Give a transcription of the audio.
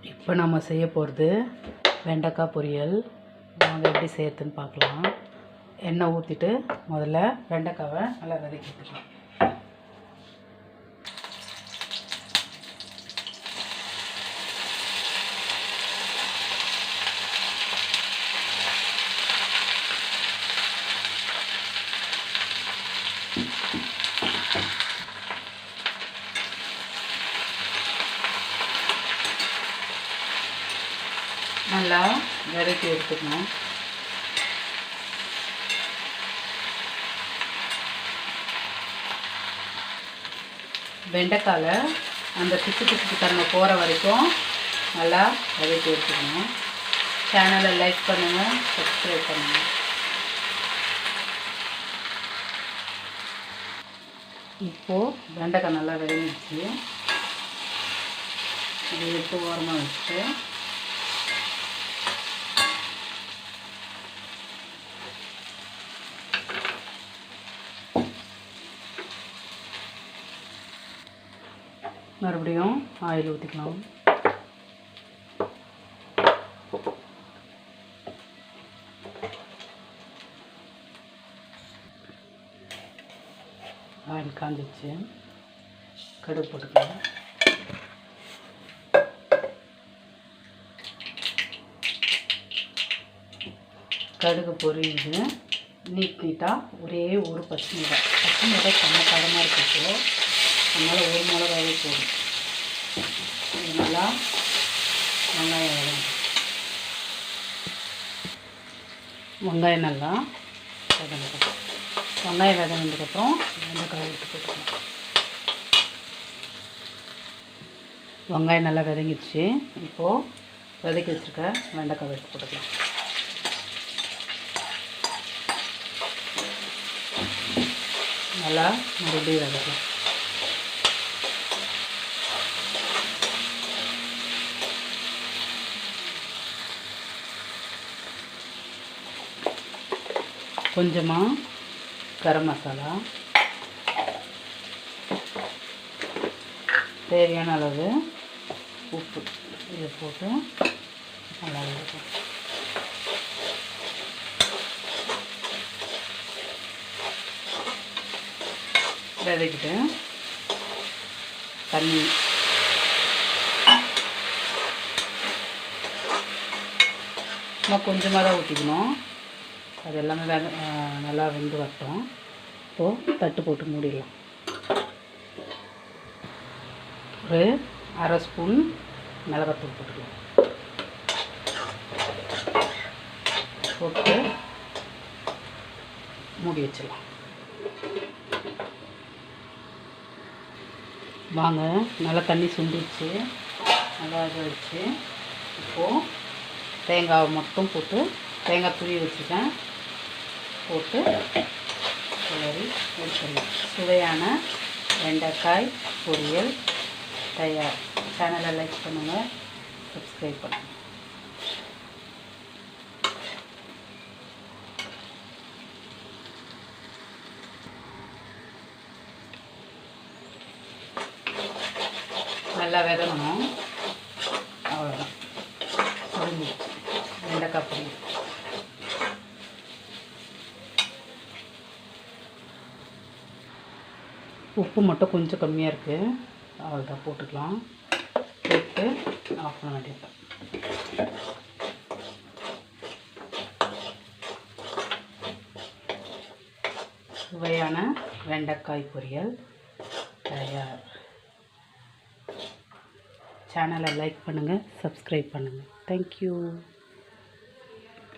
இப்போ நம்ம செய்ய போகிறது வெண்டைக்காய் பொரியல். வாங்க எப்படி செய்யறதுன்னு பார்க்கலாம். எண்ணெய் ஊற்றிட்டு முதல்ல வெண்டைக்காவை நல்லா வதக்கிக்கலாம். நல்லா வதக்கி எடுத்துக்கணும். வெண்டைக்காயில் அந்த பிச்சு தன்மை போகிற வரைக்கும் நல்லா வதக்கி எடுத்துக்கணும். சேனலை லைக் பண்ணுங்கள், சப்ஸ்கிரைப் பண்ணுங்கள். இப்போது வெண்டைக்காய் நல்லா வதங்கிடுச்சு. இது எடுத்து ஓரமாக வச்சுட்டு மறுபடியும் ஆயில் ஊற்றிக்கலாம். ஆயில் காஞ்சிச்சு. கடுகு போட்டுக்கலாம். கடுகு பொரியுது. நீட்டாக ஒரே ஒரு பச்சை மிளகாய் செம்ம காரமாக இருக்குது. அதனால் ஒரு மிளகாவே போடும். இது நல்லா வெங்காயம் நல்லா வதங்கணும். வெங்காயம் வதங்கினதுக்கப்புறம் வெண்டைக்காய் எடுத்து போட்டுக்கலாம். வெங்காயம் நல்லா வதங்கிடுச்சு. இப்போது வதக்கி வச்சுருக்க வெண்டைக்காய் எடுத்து போட்டுக்கலாம். நல்லா மறுபடியும் வதக்கலாம். கொஞ்சமாக கரம் மசாலா, தேவையான அளவு உப்பு இதை போட்டு நல்லா இருக்கும். வதக்கிட்டு தண்ணி சும்மா கொஞ்சமாக தான் ஊற்றிக்கணும். அது எல்லாமே நல்லா வெந்து வரட்டும். இப்போது தட்டு போட்டு மூடிடலாம். ஒரு அரை ஸ்பூன் மிளகாத்தூள் போட்டுக்கலாம். போட்டு மூடி வச்சிடலாம். வாங்க, நல்லா தண்ணி சுண்டிடுச்சு. நல்லா இதாகிடுச்சு. இப்போது தேங்காவை மட்டும் போட்டு, தேங்காய் துருவி வச்சுருக்கேன், போட்டு கிளறி எடுத்துடலாம். சுவையான வெண்டைக்காய் பொரியல் தயார். சேனலை லைக் பண்ணுங்கள், சப்ஸ்கிரைப் பண்ணுங்கள். நல்லா விதங்கணும். அவ்வளோதான், முடிஞ்சிடுச்சு வெண்டைக்காய் பொரியல். உப்பு மட்டும் கொஞ்சம் கம்மியாக இருக்குது. அவ்வளோதான், போட்டுக்கலாம். போட்டு ஆஃப் பண்ண வேண்டியது. சுவையான வெண்டைக்காய் பொரியல் தயார். சேனலை லைக் பண்ணுங்கள், சப்ஸ்கிரைப் பண்ணுங்கள். தேங்க்யூ.